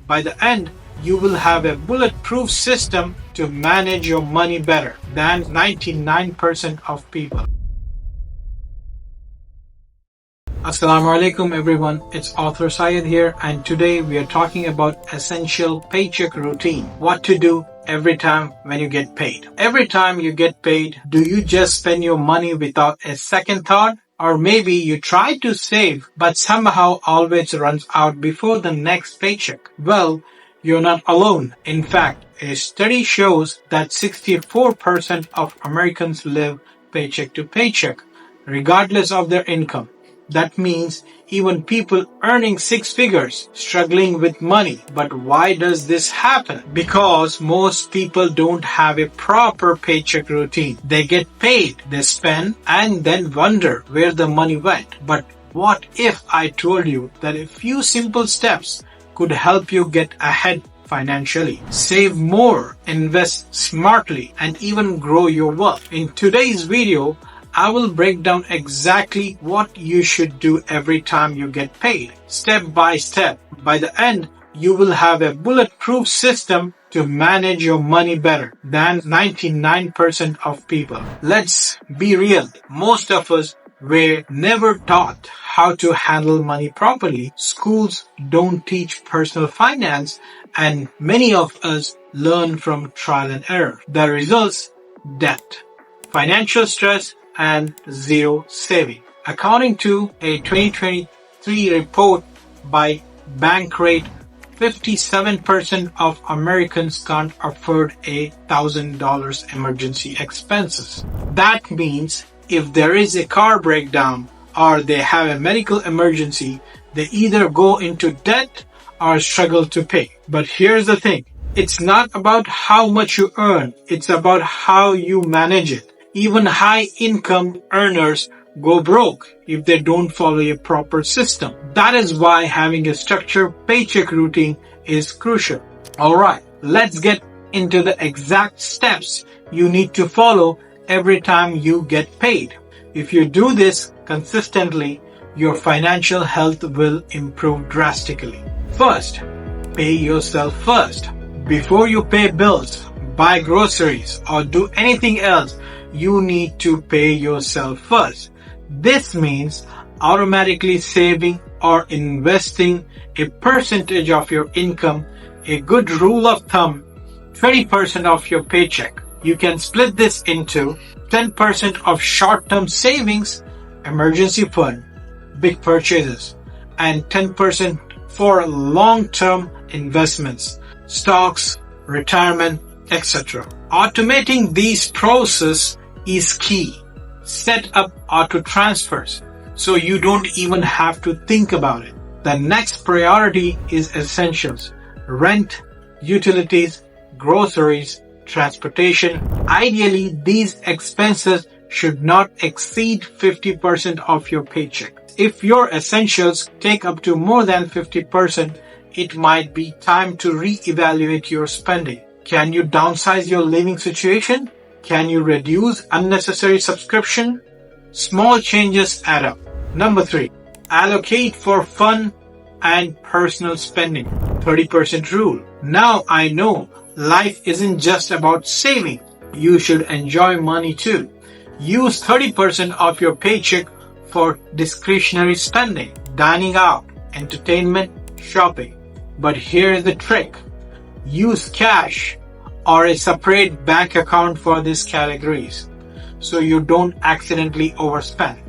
By the end, you will have a bulletproof system to manage your money better than 99% of people. Assalamu Alaikum everyone, it's Auther Syed here, and today we are talking about Essential Paycheck Routine. What to do every time when you get paid. Every time you get paid, do you just spend your money without a second thought? Or maybe you try to save but somehow always runs out before the next paycheck? Well, you're not alone. In fact, a study shows that 64% of Americans live paycheck to paycheck, regardless of their income. That means even people earning six figures struggling with money. But why does this happen? Because most people don't have a proper paycheck routine. They get paid, they spend, and then wonder where the money went. But what if I told you that a few simple steps could help you get ahead financially, save more, invest smartly, and even grow your wealth? In today's video, I will break down exactly what you should do every time you get paid, step by step. By the end, you will have a bulletproof system to manage your money better than 99% of people. Let's be real. Most of us were never taught how to handle money properly. Schools don't teach personal finance, and many of us learn from trial and error. The results: debt, financial stress, and zero saving. According to a 2023 report by Bankrate, 57% of Americans can't afford $1,000 emergency expenses. That means if there is a car breakdown or they have a medical emergency, they either go into debt or struggle to pay. But here's the thing. It's not about how much you earn. It's about how you manage it. Even high-income earners go broke if they don't follow a proper system. That is why having a structured paycheck routine is crucial. Alright, let's get into the exact steps you need to follow every time you get paid. If you do this consistently, your financial health will improve drastically. First, pay yourself first. Before you pay bills, buy groceries, or do anything else, you need to pay yourself first. This means automatically saving or investing a percentage of your income. A good rule of thumb, 20% of your paycheck. You can split this into 10% of short-term savings, emergency fund, big purchases, and 10% for long-term investments, stocks, retirement, etc. Automating these processes is key. Set up auto transfers so you don't even have to think about it. The next priority is essentials: rent, utilities, groceries, transportation. Ideally, these expenses should not exceed 50% of your paycheck. If your essentials take up to more than 50%, it might be time to reevaluate your spending. Can you downsize your living situation? Can you reduce unnecessary subscription? Small changes add up. Number 3, allocate for fun and personal spending. 30% rule. Now I know life isn't just about saving. You should enjoy money too. Use 30% of your paycheck for discretionary spending, dining out, entertainment, shopping. But here's the trick. Use cash or a separate bank account for these categories so you don't accidentally overspend.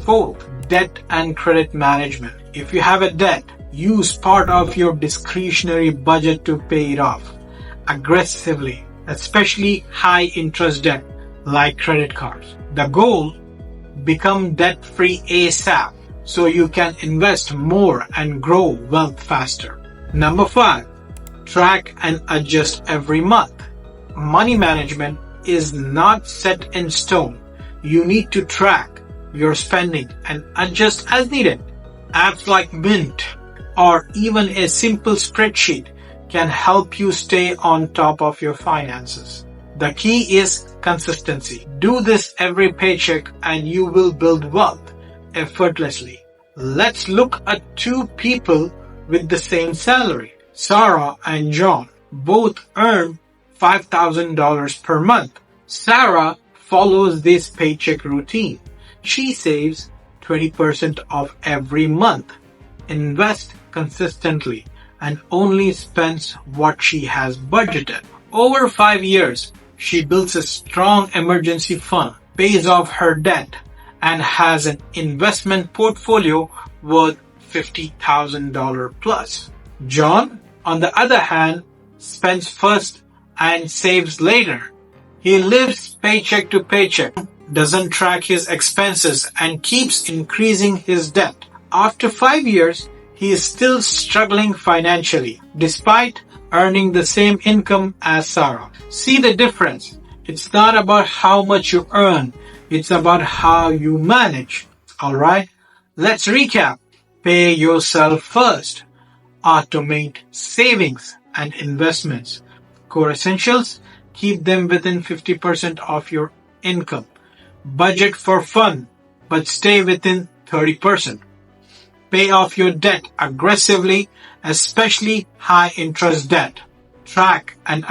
4, debt and credit management. If you have a debt, use part of your discretionary budget to pay it off aggressively, especially high interest debt like credit cards. The goal: become debt-free ASAP so you can invest more and grow wealth faster. Number 5, track and adjust every month. Money management is not set in stone. You need to track your spending and adjust as needed. Apps like Mint or even a simple spreadsheet can help you stay on top of your finances. The key is consistency. Do this every paycheck and you will build wealth effortlessly. Let's look at two people with the same salary. Sarah and John both earn $5,000 per month. Sarah follows this paycheck routine. She saves 20% of every month, invests consistently, and only spends what she has budgeted. Over 5 years, she builds a strong emergency fund, pays off her debt, and has an investment portfolio worth $50,000 plus. John, on the other hand, spends first and saves later. He lives paycheck to paycheck, doesn't track his expenses, and keeps increasing his debt. After 5 years, he is still struggling financially, despite earning the same income as Sarah. See the difference? It's not about how much you earn, it's about how you manage. Alright? Let's recap. Pay yourself first. Automate savings and investments. Core essentials, keep them within 50% of your income. Budget for fun, but stay within 30%. Pay off your debt aggressively, especially high interest debt. Track and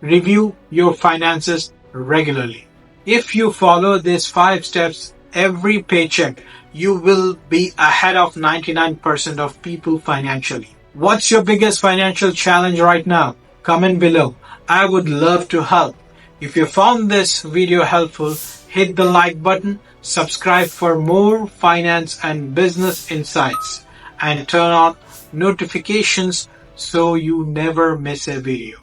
review your finances regularly. If you follow these 5 steps every paycheck, you will be ahead of 99% of people financially. What's your biggest financial challenge right now? Comment below. I would love to help. If you found this video helpful, hit the like button, subscribe for more finance and business insights, and turn on notifications so you never miss a video.